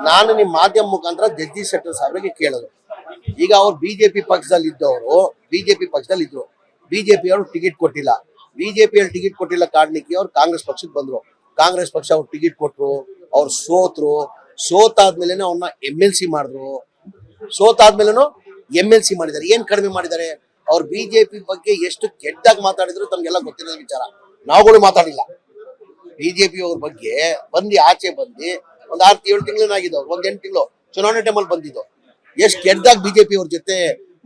ನಾನು ನಿಮ್ಮ ಮಾಧ್ಯಮ ಮುಖಾಂತರ ಜಗದೀಶ್ ಶೆಟ್ಟರ್ ಸಾಹೇಬ್ರಿಗೆ ಕೇಳೋದು, ಈಗ ಅವ್ರು ಬಿಜೆಪಿ ಪಕ್ಷದಲ್ಲಿ ಇದ್ದವರು ಇದ್ರು, ಬಿಜೆಪಿ ಅವರು ಟಿಕೆಟ್ ಕೊಟ್ಟಿಲ್ಲ, ಬಿಜೆಪಿಯಲ್ಲಿ ಟಿಕೆಟ್ ಕೊಟ್ಟಿಲ್ಲ ಕಾರಣಕ್ಕೆ ಅವ್ರು ಕಾಂಗ್ರೆಸ್ ಪಕ್ಷಕ್ಕೆ ಬಂದ್ರು. ಕಾಂಗ್ರೆಸ್ ಪಕ್ಷ ಅವ್ರು ಟಿಕೆಟ್ ಕೊಟ್ರು, ಅವ್ರು ಸೋತಾದ್ಮೇಲೆ ಅವ್ರನ್ನ MLC ಮಾಡಿದ್ರು. ಸೋತಾದ್ಮೇಲೆ MLC ಮಾಡಿದ್ದಾರೆ. ಏನ್ ಕಡಿಮೆ ಮಾಡಿದ್ದಾರೆ? ಅವ್ರು ಬಿಜೆಪಿ ಬಗ್ಗೆ ಎಷ್ಟು ಕೆಟ್ಟದಾಗಿ ಮಾತಾಡಿದ್ರು ತಮ್ಗೆಲ್ಲ ಗೊತ್ತಿರೋ ವಿಚಾರ. ನಾವುಗಳು ಮಾತಾಡಿಲ್ಲ. ಬಿಜೆಪಿ ಅವ್ರ ಬಗ್ಗೆ ಆಚೆ ಬಂದು ಒಂದ್ 6-7 ತಿಂಗಳಾಗಿದ್ದವ್ರು, ಒಂದ್ 8 ತಿಂಗಳು ಚುನಾವಣೆ ಟೈಮಲ್ಲಿ ಬಂದಿದ್ದು. ಎಷ್ಟು ಕೆಟ್ಟದಾಗಿ ಬಿಜೆಪಿ ಅವ್ರ ಜೊತೆ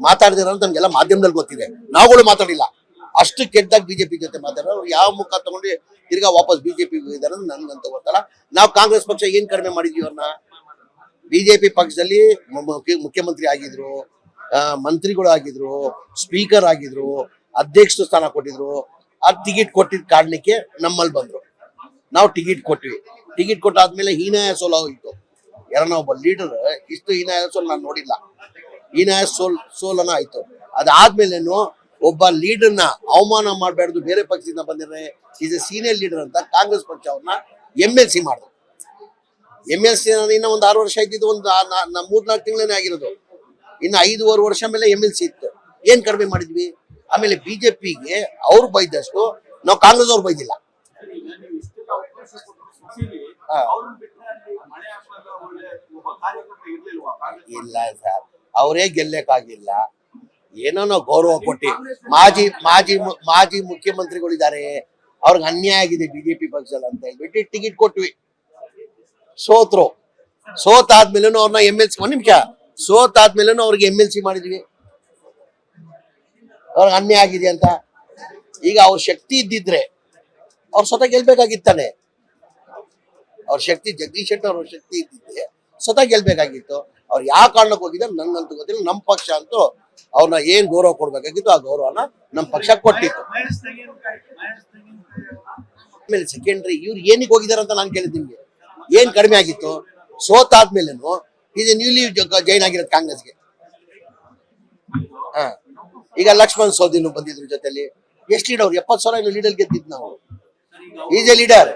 ಮಾತಾಡಿದಾರೆ ಅಂತ ನಮ್ಗೆಲ್ಲ ಮಾಧ್ಯಮದಲ್ಲಿ ಗೊತ್ತಿದೆ. ನಾವುಗಳು ಮಾತಾಡಿಲ್ಲ. ಅಷ್ಟು ಕೆಟ್ಟದಾಗಿ ಬಿಜೆಪಿ ಜೊತೆ ಮಾತಾಡೋರು ಯಾವ ಮುಖ ತಗೊಂಡು ತಿರ್ಗಾ ವಾಪಸ್ ಬಿಜೆಪಿ ಇದಾರೆ ನನ್ಗಂತ ಗೊತ್ತಲ್ಲ. ನಾವು ಕಾಂಗ್ರೆಸ್ ಪಕ್ಷ ಏನ್ ಕಡಿಮೆ ಮಾಡಿದ್ವಿ ಅವ್ರನ್ನ? ಬಿಜೆಪಿ ಪಕ್ಷದಲ್ಲಿ ಮುಖ್ಯಮಂತ್ರಿ ಆಗಿದ್ರು, ಮಂತ್ರಿಗಳು ಆಗಿದ್ರು, ಸ್ಪೀಕರ್ ಆಗಿದ್ರು, ಅಧ್ಯಕ್ಷ ಸ್ಥಾನ ಕೊಟ್ಟಿದ್ರು. ಆ ಟಿಕೆಟ್ ಕೊಟ್ಟಿದ್ದ ಕಾರಣಕ್ಕೆ ನಮ್ಮಲ್ಲಿ ಬಂದ್ರು. ನಾವು ಟಿಕೆಟ್ ಕೊಟ್ವಿ. ಟಿಕೆಟ್ ಕೊಟ್ಟಾದ್ಮೇಲೆ ಹೀನಾಯ ಸೋಲು ಹೋಗಿತ್ತು. ಯಾರನ್ನ ಒಬ್ಬ ಲೀಡರ್ ಇಷ್ಟು ಹೀನಾಯ ಸೋಲು ನಾನು ನೋಡಿಲ್ಲ. ಹೀನಾಯ ಸೋಲನ ಆಯ್ತು. ಅದಾದ್ಮೇಲೇನು ಒಬ್ಬ ಲೀಡರ್ನ ಅವಮಾನ ಮಾಡಬಾರ್ದು, ಬೇರೆ ಪಕ್ಷದಿಂದ ಬಂದಿದ್ರೆ ಈಸ್ ಎ ಸೀನಿಯರ್ ಲೀಡರ್ ಅಂತ ಕಾಂಗ್ರೆಸ್ ಪಕ್ಷ ಅವ್ರನ್ನ MLC ಮಾಡಿದ್ರು. MLC ಇನ್ನ ಒಂದು 6 ವರ್ಷ ಇದ್ದಿದ್ದು, ಒಂದು 3-4 ತಿಂಗಳೇ ಆಗಿರೋದು. ಇನ್ನು 5.5 ವರ್ಷ ಮೇಲೆ MLC ಇತ್ತು. ಏನ್ ಕಡಿಮೆ ಮಾಡಿದ್ವಿ? ಆಮೇಲೆ ಬಿಜೆಪಿಗೆ ಅವ್ರು ಬೈದಷ್ಟು ನಾವು ಕಾಂಗ್ರೆಸ್ ಅವ್ರು ಬೈದಿಲ್ಲ. ಇಲ್ಲ ಸರ್, ಅವರೇ ಗೆಲ್ಲಕ್ಕಾಗಿಲ್ಲ. ಏನೋ ನಾವು ಗೌರವ ಕೊಟ್ಟಿ, ಮಾಜಿ ಮುಖ್ಯಮಂತ್ರಿಗಳಿದ್ದಾರೆ, ಅವ್ರಿಗೆ ಅನ್ಯಾಯ ಆಗಿದೆ ಬಿಜೆಪಿ ಪಕ್ಷದಲ್ಲಿ ಅಂತ ಹೇಳ್ಬಿಟ್ಟು ಟಿಕೆಟ್ ಕೊಟ್ವಿ. ಸೋತಾದ್ಮೇಲೆ ಅವ್ರನ್ನ MLC, ಒಂದ್ ನಿಮಿಷ, ಸೋತಾದ್ಮೇಲೆ ಅವ್ರಿಗೆ MLC ಮಾಡಿದ್ವಿ. ಅವ್ರಿಗೆ ಅನ್ಯಾಯ ಆಗಿದೆ ಅಂತ. ಈಗ ಅವ್ರ ಶಕ್ತಿ ಇದ್ದಿದ್ರೆ ಅವ್ರು ಸ್ವತಃ ಗೆಲ್ಬೇಕಾಗಿತ್ತಾನೆ. ಅವ್ರ ಶಕ್ತಿ, ಜಗದೀಶ್ ಶೆಟ್ಟರ್ ಅವ್ರ ಶಕ್ತಿ ಇದ್ದಿದ್ರೆ ಸ್ವತಃ ಗೆಲ್ಬೇಕಾಗಿತ್ತು. ಅವ್ರು ಯಾವ ಕಾರಣಕ್ಕೆ ಹೋಗಿದ್ದಾರೆ ನಂಗಂತೂ ಗೊತ್ತಿಲ್ಲ. ನಮ್ಮ ಪಕ್ಷ ಅಂತೂ ಅವ್ರನ್ನ ಏನ್ ಗೌರವ ಕೊಡ್ಬೇಕಾಗಿತ್ತು ಆ ಗೌರವನ ನಮ್ಮ ಪಕ್ಷ ಕೊಟ್ಟಿತ್ತು. ಆಮೇಲೆ ಸೆಕೆಂಡ್ರಿ ಇವ್ರು ಏನಕ್ಕೆ ಹೋಗಿದಾರೆ ಅಂತ ನಾನು ಕೇಳಿದ್ ನಿಮ್ಗೆ. ಏನ್ ಕಡಿಮೆ ಆಗಿತ್ತು? ಸೋತಾದ್ಮೇಲೆನು ಇದು ನ್ಯೂಲಿ ಜೈನ್ ಆಗಿರೋದು ಕಾಂಗ್ರೆಸ್ಗೆ. ಈಗ ಲಕ್ಷ್ಮಣ್ ಸವದಿ ಬಂದಿದ್ರು ಜೊತೆಲಿ. ಎಷ್ಟು ಲೀಡರ್? 70,000 ಲೀಡರ್ ಗೆದ್ದಿದ್ ನಾವು. Is a leader.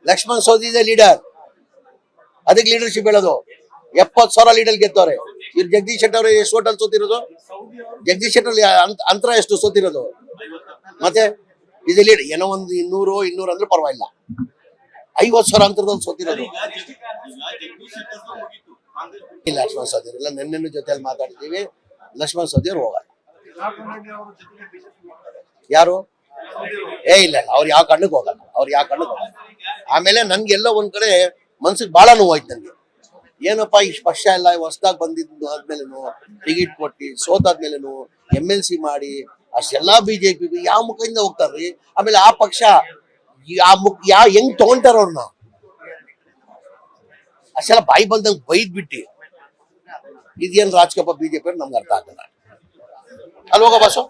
Laxman Savadi is a leader. ಅದಕ್ಕೆ ಲೀಡರ್ಶಿಪ್ ಹೇಳೋದು. 70,000 ಲೀಡರ್ ಗೆದ್ದವ್ರೆ. ಇವ್ರು ಜಗದೀಶ್ ಶೆಟ್ಟರ್ ಎಷ್ಟು ಓಟಲ್ಲಿ ಸೋತಿರೋದು? ಜಗದೀಶ್ ಶೆಟ್ಟರ್ ಅಂತರ ಎಷ್ಟು ಸೋತಿರೋದು? ಮತ್ತೆ ಇದು ಲೀಡರ್ ಏನೋ ಒಂದು 200 ಅಂದ್ರೆ ಪರವಾಗಿಲ್ಲ. 50,000 ಅಂತರದಲ್ಲಿ ಸೋತಿರೋದು. ಲಕ್ಷ್ಮಣ್ ಸವದಿ ಇಲ್ಲ, ನೆನ್ನೆ ಜೊತೆಯಲ್ಲಿ ಮಾತಾಡ್ತೀವಿ. ಲಕ್ಷ್ಮಣ್ ಸವದಿ ಅವ್ರು ಹೋಗಲ್ಲ. ಯಾರು? ಇಲ್ಲ, ಅವ್ರು ಯಾವ ಕಣ್ಣಕ್ಕೆ ಹೋಗಲ್ಲ. ಆಮೇಲೆ ನನ್ಗೆಲ್ಲ ಒಂದ್ ಕಡೆ ಮನ್ಸಿಗೆ ಬಹಳ ನೋವಾಯ್ತು ನನ್ಗೆ. ಏನಪ್ಪಾ ಈ ಪಕ್ಷ ಎಲ್ಲ ಹೊಸದಾಗಿ ಬಂದಿದ್ದು ಆದ್ಮೇಲೆನು ಟಿಕೆಟ್ ಕೊಟ್ಟಿ ಸೋತಾದ್ಮೇಲೆನು MLC ಮಾಡಿ ಅಷ್ಟೆಲ್ಲಾ ಬಿಜೆಪಿ ಯಾವ ಮುಖದಿಂದ ಹೋಗ್ತಾರ್ರಿ? ಆಮೇಲೆ ಆ ಪಕ್ಷ ಹೆಂಗ್ ತಗೊಂತಾರ ಅವ್ರನ್ನ? ಅಷ್ಟೆಲ್ಲ ಬಾಯಿ ಬಂದಂಗ್ ಬೈದ್ಬಿಟ್ಟಿ ಇದೇನ್ ರಾಜಕೀಯ ಬಿಜೆಪಿ ನಮ್ಗೆ ಅರ್ಥ ಆಗಲ್ಲ. ಅಲ್ಲಿ ಹೋಗೋ ಬಾಸು.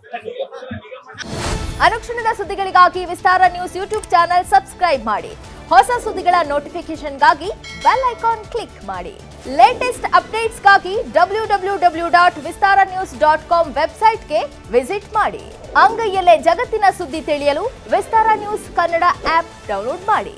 ಅನುಕ್ಷಣದ ಸುದ್ದಿಗಳಿಗಾಗಿ ವಿಸ್ತಾರ ನ್ಯೂಸ್ ಯೂಟ್ಯೂಬ್ ಚಾನೆಲ್ ಸಬ್ಸ್ಕ್ರೈಬ್ ಮಾಡಿ. ಹೊಸ ಸುದ್ದಿಗಳ ನೋಟಿಫಿಕೇಶನ್ಗಾಗಿ ಬೆಲ್ ಐಕಾನ್ ಕ್ಲಿಕ್ ಮಾಡಿ. ಲೇಟೆಸ್ಟ್ ಅಪ್ಡೇಟ್ಸ್ಗಾಗಿ www.vistaranews.com ವೆಬ್ಸೈಟ್ಗೆ ವಿಸಿಟ್ ಮಾಡಿ. ಅಂಗೈಯಲ್ಲೇ ಜಗತ್ತಿನ ಸುದ್ದಿ ತಿಳಿಯಲು ವಿಸ್ತಾರ ನ್ಯೂಸ್ ಕನ್ನಡ ಆಪ್ ಡೌನ್ಲೋಡ್ ಮಾಡಿ.